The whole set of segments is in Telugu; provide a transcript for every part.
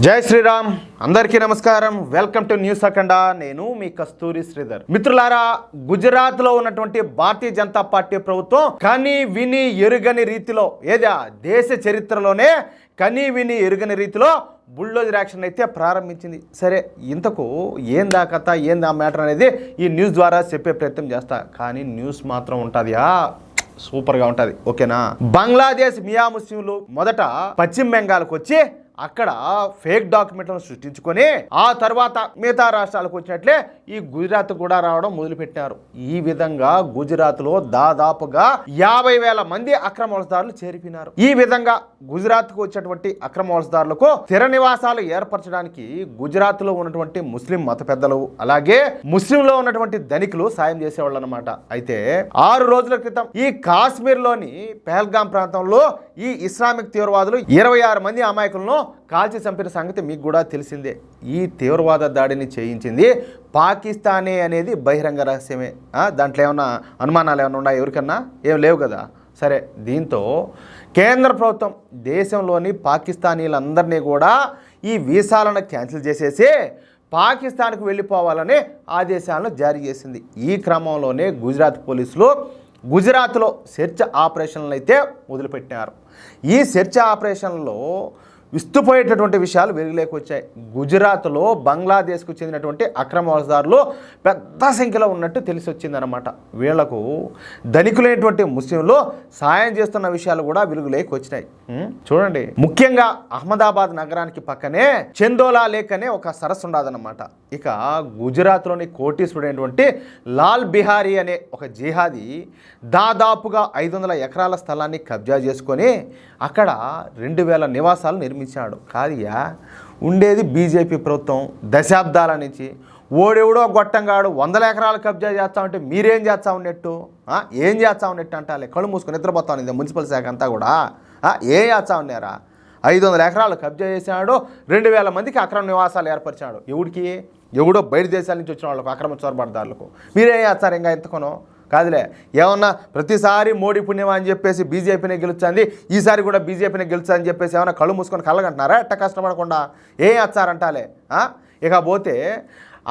జై శ్రీరామ్ అందరికీ నమస్కారం. వెల్కమ్ టు న్యూస్ అఖండ. నేను మీ కస్తూరి శ్రీధర్. మిత్రులారా, గుజరాత్ లో ఉన్నటువంటి భారతీయ జనతా పార్టీ ప్రభుత్వం కని విని ఎరుగని రీతిలో దేశ చరిత్రలోనే కని విని ఎరుగని రీతిలో బుల్డోజర్ యాక్షన్ అయితే ప్రారంభించింది. సరే, ఇంతకు ఏందా కథ, ఏందా మ్యాటర్ అనేది ఈ న్యూస్ ద్వారా చెప్పే ప్రయత్నం చేస్తా. కానీ న్యూస్ మాత్రం ఉంటుందా, సూపర్గా ఉంటుంది. ఓకేనా? బంగ్లాదేశ్ మియా ముస్లింలు మొదట పశ్చిమ బెంగాల్కి వచ్చి అక్కడ ఫేక్ డాక్యుమెంట్లను సృష్టించుకొని ఆ తర్వాత మిగతా రాష్ట్రాలకు వచ్చినట్లే ఈ గుజరాత్ కూడా రావడం మొదలుపెట్టారు. ఈ విధంగా గుజరాత్లో దాదాపుగా 50,000 మంది అక్రమ వలసదారులు చేరిపోయినారు. ఈ విధంగా గుజరాత్కు వచ్చేటువంటి అక్రమ వలసదారులకు స్థిర నివాసాలు ఏర్పరచడానికి గుజరాత్లో ఉన్నటువంటి ముస్లిం మత పెద్దలు అలాగే ముస్లింలో ఉన్నటువంటి ధనికులు సాయం చేసేవాళ్ళు అన్నమాట. అయితే 6 రోజుల క్రితం ఈ కాశ్మీర్లోని పెహల్గాం ప్రాంతంలో ఈ ఇస్లామిక్ తీవ్రవాదులు 26 మంది అమాయకులను కాల్చి చంపిన సంగతి మీకు కూడా తెలిసిందే. ఈ తీవ్రవాద దాడిని చేయించింది పాకిస్తానే అనేది బహిరంగ రహస్యమే. దాంట్లో ఏమన్నా అనుమానాలు ఏమైనా ఉన్నాయి ఎవరికన్నా? ఏం లేవు కదా. సరే, దీంతో కేంద్ర ప్రభుత్వం దేశంలోని పాకిస్తానీలందరినీ కూడా ఈ వీసాలను క్యాన్సిల్ చేసేసి పాకిస్తాన్కు వెళ్ళిపోవాలనే ఆదేశాలను జారీ చేసింది. ఈ క్రమంలోనే గుజరాత్ పోలీసులు గుజరాత్లో సెర్చ్ ఆపరేషన్లు అయితే మొదలుపెట్టినారు. ఈ సెర్చ్ ఆపరేషన్లో విస్తుపోయేటటువంటి విషయాలు వెలుగులోకి వచ్చాయి. గుజరాత్లో బంగ్లాదేశ్కు చెందినటువంటి అక్రమ వలసదారులు పెద్ద సంఖ్యలో ఉన్నట్టు తెలిసి వచ్చిందనమాట. వీళ్లకు ధనికులైనటువంటి ముస్లింలు సాయం చేస్తున్న విషయాలు కూడా వెలుగులోకి వచ్చినాయి. చూడండి, ముఖ్యంగా అహ్మదాబాద్ నగరానికి పక్కనే చందోలా లేక్ అనే ఒక సరస్సు ఉండదన్నమాట. ఇక గుజరాత్లోని కోటీశ్వరుడైనటువంటి లాల్ బిహారీ అనే ఒక జిహాదీ దాదాపుగా 500 ఎకరాల స్థలాన్ని కబ్జా చేసుకొని అక్కడ 2,000 నివాసాలు నిర్మించాడు. కాదియా, ఉండేది బీజేపీ ప్రభుత్వం దశాబ్దాల నుంచి. ఓడెవడో గొట్టంగాడు 100 ఎకరాలు కబ్జా చేస్తా ఉంటే మీరేం చేస్తా ఉన్నట్టు, ఏం చేస్తా ఉన్నట్టు అంటాలే. కళ్ళు మూసుకొని నిద్రపోతా ఉంది మున్సిపల్ శాఖ అంతా కూడా. ఏం చేస్తా ఉన్నారా? 500 ఎకరాలు కబ్జా చేశాడు, 2,000 మందికి అక్రమ నివాసాలు ఏర్పరిచాడు. ఎవడికి? ఎవడో బయట దేశాల నుంచి వచ్చిన వాళ్ళకు, అక్రమ చొరబాటుదారులకు. మీరేం చేస్తారు ఇంకా ఎంతకొనో? కాదులే, ఏమన్నా ప్రతిసారి మోడీ పుణ్యమా అని చెప్పేసి బీజేపీనే గెలుస్తుంది, ఈసారి కూడా బీజేపీనే గెలుస్తుంది అని చెప్పేసి ఏమన్నా కళ్ళు మూసుకొని కళ్ళగంటున్నారా? ఎట్ట కష్టపడకుండా ఏం వచ్చారంటాలే. ఇకపోతే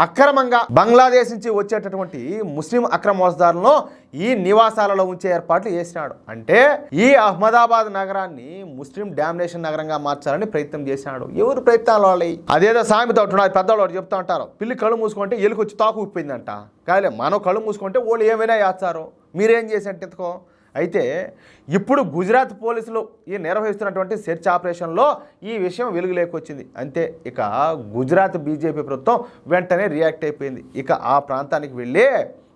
అక్రమంగా బంగ్లాదేశ్ నుంచి వచ్చేటటువంటి ముస్లిం అక్రమ వలసదారులను ఈ నివాసాలలో ఉంచే ఏర్పాట్లు చేసినాడు. అంటే ఈ అహ్మదాబాద్ నగరాన్ని ముస్లిం డామినేషన్ నగరంగా మార్చాలని ప్రయత్నం చేసినాడు. ఎవరు ప్రయత్నాలు వాళ్ళవి? అదేదో సామెత ఉంటున్నారు, పెద్దవాళ్ళు చెప్తూ ఉంటారు, పిల్లి కళ్ళు మూసుకుంటే ఎలుకు వచ్చి తాకు ఉప్పిందంట. కానీ మనం కళ్ళు మూసుకుంటే వాళ్ళు ఏమైనా చేస్తారు. మీరేం చేసినట్టు ఎందుకో. అయితే ఇప్పుడు గుజరాత్ పోలీసులు ఈ నిర్వహిస్తున్నటువంటి సెర్చ్ ఆపరేషన్లో ఈ విషయం వెలుగులోకి వచ్చింది. అంతే, ఇక గుజరాత్ బీజేపీ ప్రభుత్వం వెంటనే రియాక్ట్ అయిపోయింది. ఇక ఆ ప్రాంతానికి వెళ్ళి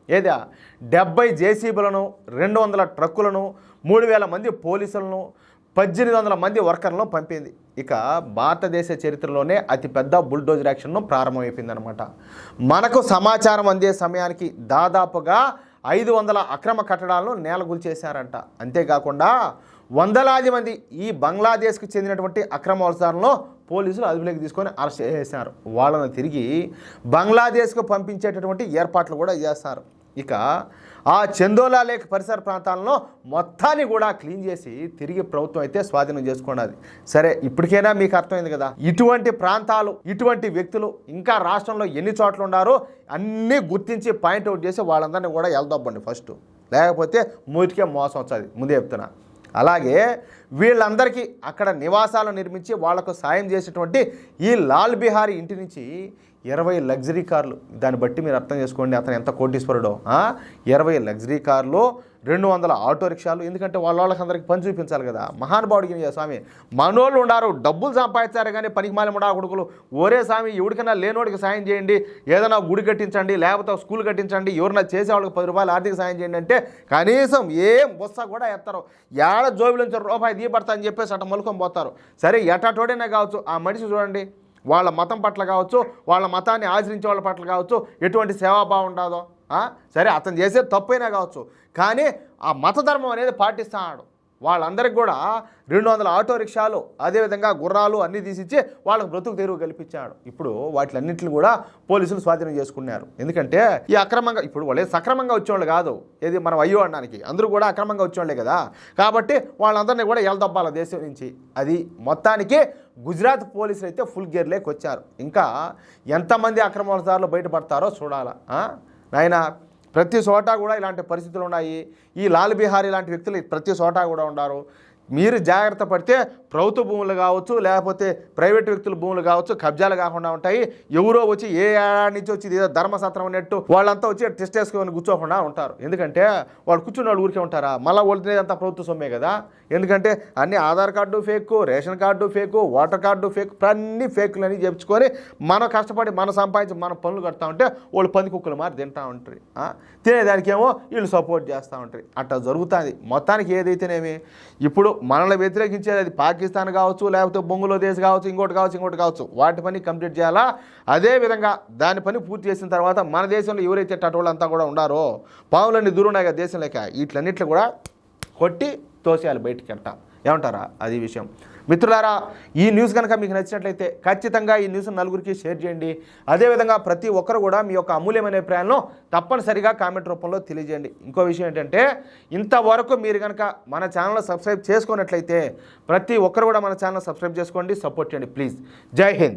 70 జేసీబీలను, 200 ట్రక్కులను, 3,000 మంది పోలీసులను, 1,800 మంది వర్కర్లను పంపింది. ఇక భారతదేశ చరిత్రలోనే అతిపెద్ద బుల్డోజర్ యాక్షన్ను ప్రారంభమైపోయిందనమాట. మనకు సమాచారం అందే సమయానికి దాదాపుగా 500 అక్రమ కట్టడాలను నేలగూల్చేశారంట. అంతేకాకుండా వందలాది మంది ఈ బంగ్లాదేశ్కి చెందినటువంటి అక్రమ వలసదారులను పోలీసులు అదుపులోకి తీసుకొని అరెస్ట్ చేశారు. వాళ్ళను తిరిగి బంగ్లాదేశ్కు పంపించేటటువంటి ఏర్పాట్లు కూడా చేస్తారు. ఇక ఆ చందోలా లేక్ పరిసర ప్రాంతాలను మొత్తాన్ని కూడా క్లీన్ చేసి తిరిగి ప్రభుత్వం అయితే స్వాధీనం చేసుకున్నది. సరే, ఇప్పటికైనా మీకు అర్థమైంది కదా, ఇటువంటి ప్రాంతాలు, ఇటువంటి వ్యక్తులు ఇంకా రాష్ట్రంలో ఎన్ని చోట్ల ఉన్నారో అన్నీ గుర్తించి పాయింట్అవుట్ చేసి వాళ్ళందరినీ కూడా ఎల్దొబ్బండి ఫస్ట్. లేకపోతే మూటికే మోసం వచ్చేది, ముందే చెప్తున్నా. అలాగే వీళ్ళందరికీ అక్కడ నివాసాలు నిర్మించి వాళ్లకు సాయం చేసేటువంటి ఈ లాల్ బిహారీ ఇంటి నుంచి 20 లగ్జరీ కార్లు. దాన్ని బట్టి మీరు అర్థం చేసుకోండి అతను ఎంత కోటీశ్వరుడో. 20 లగ్జరీ కార్లు, 200 ఆటో రిక్షాలు. ఎందుకంటే వాళ్ళకందరికి పని చూపించాలి కదా. మహానుభావుడికి స్వామి, మనోళ్ళు ఉన్నారు, డబ్బులు సంపాదించారు కానీ పనికిమాలి ముడా కొడుకులు. ఒరే స్వామి, ఎవరికైనా లేనోడికి సాయం చేయండి, ఏదైనా గుడి కట్టించండి, లేకపోతే స్కూల్ కట్టించండి, ఎవరైనా చేసేవాళ్ళకి 10 రూపాయలు ఆర్థిక సాయం చేయండి అంటే కనీసం ఏం బొస్స కూడా ఎత్తారు. ఏడ జోబుల నుంచి రూపాయి దీపడతా అని చెప్పేసి అట్ట మలుకొని పోతారు. సరే, ఎటాటోడైనా కావచ్చు, ఆ మనిషి చూడండి, వాళ్ళ మతం పట్ల కావచ్చు, వాళ్ళ మతాన్ని ఆచరించే వాళ్ళ పట్ల కావచ్చు ఎటువంటి సేవాభావం ఉండదో. సరే, అతను చేసేది తప్పైనా కావచ్చు, కానీ ఆ మతధర్మం అనేది పాటిస్తున్నాడు. వాళ్ళందరికీ కూడా 200 ఆటో రిక్షాలు, అదేవిధంగా గుర్రాలు అన్నీ తీసిచ్చి వాళ్ళకు బ్రతుకు తెరువు కల్పించాడు. ఇప్పుడు వాటిలన్నింటిని కూడా పోలీసులు స్వాధీనం చేసుకున్నారు. ఎందుకంటే ఈ అక్రమంగా, ఇప్పుడు వాళ్ళే సక్రమంగా వచ్చేవాళ్ళు కాదు, ఏది మనం అయ్యో అనడానికి, అందరూ కూడా అక్రమంగా వచ్చేవాళ్ళే కదా. కాబట్టి వాళ్ళందరినీ కూడా ఎలదొబ్బాల దేశం నుంచి. అది మొత్తానికి గుజరాత్ పోలీసులు అయితే ఫుల్ గేర్లోకి వచ్చారు. ఇంకా ఎంతమంది అక్రమదారులు బయటపడతారో చూడాలా నాయన. ప్రతి చోట కూడా ఇలాంటి పరిస్థితులు ఉన్నాయి. ఈ లాల్ బిహారీ లాంటి వ్యక్తులు ప్రతి చోట కూడా ఉన్నారు. మీరు జాగ్రత్త పడితే ప్రభుత్వ భూములు కావచ్చు, లేకపోతే ప్రైవేట్ వ్యక్తుల భూములు కావచ్చు, కబ్జాలు కాకుండా ఉంటాయి. ఎవరో వచ్చి ఏ ఏడాది నుంచి వచ్చి ఏదో ధర్మసత్రం అన్నట్టు వాళ్ళంతా వచ్చి టెస్ట్ వేసుకొని కూర్చోకుండా ఉంటారు. ఎందుకంటే వాళ్ళు కూర్చున్న వాళ్ళు ఊరికే ఉంటారా? మళ్ళీ వాళ్ళంతా ప్రభుత్వ సొమ్మే కదా. ఎందుకంటే అన్ని Aadhaar card fake, ration card fake, voter card fake, అన్ని ఫేక్లు అని చెప్పుకొని మనం కష్టపడి మనం సంపాదించి మనం పనులు కడతా ఉంటే వాళ్ళు పంది కుక్కలు మారి తింటూ ఉంటారు. తినేదానికేమో వీళ్ళు సపోర్ట్ చేస్తూ ఉంటారు. అట్లా జరుగుతుంది. మొత్తానికి ఏదైతేనేమి ఇప్పుడు మనల్ని వ్యతిరేకించేది అది పాకిస్తాన్ కావచ్చు, లేకపోతే బంగ్లాదేశ్ కావచ్చు, ఇంకోటి కావచ్చు, వాటి పని కంప్లీట్ చేయాలా. అదేవిధంగా దాని పని పూర్తి చేసిన తర్వాత మన దేశంలో ఎవరైతే టటోళ్ళంతా కూడా ఉన్నారో, పావులన్నీ దూరం ఉన్నాయి కదా దేశం లేక, వీటిలన్నిట్లు కూడా కొట్టి తోసేయాలి బయటికి అంట. ఏమంటారా? అది విషయం. మిత్రులారా, ఈ న్యూస్ కనుక మీకు నచ్చినట్లయితే ఖచ్చితంగా ఈ న్యూస్ నలుగురికి షేర్ చేయండి. అదేవిధంగా ప్రతి ఒక్కరు కూడా మీ యొక్క అమూల్యమైన అభిప్రాయాలను తప్పనిసరిగా కామెంట్ రూపంలో తెలియజేయండి. ఇంకో విషయం ఏంటంటే, ఇంతవరకు మీరు కనుక మన ఛానల్ సబ్స్క్రైబ్ చేసుకున్నట్లయితే ప్రతి ఒక్కరు కూడా మన ఛానల్ సబ్స్క్రైబ్ చేసుకోండి, సపోర్ట్ చేయండి ప్లీజ్. జై హింద్.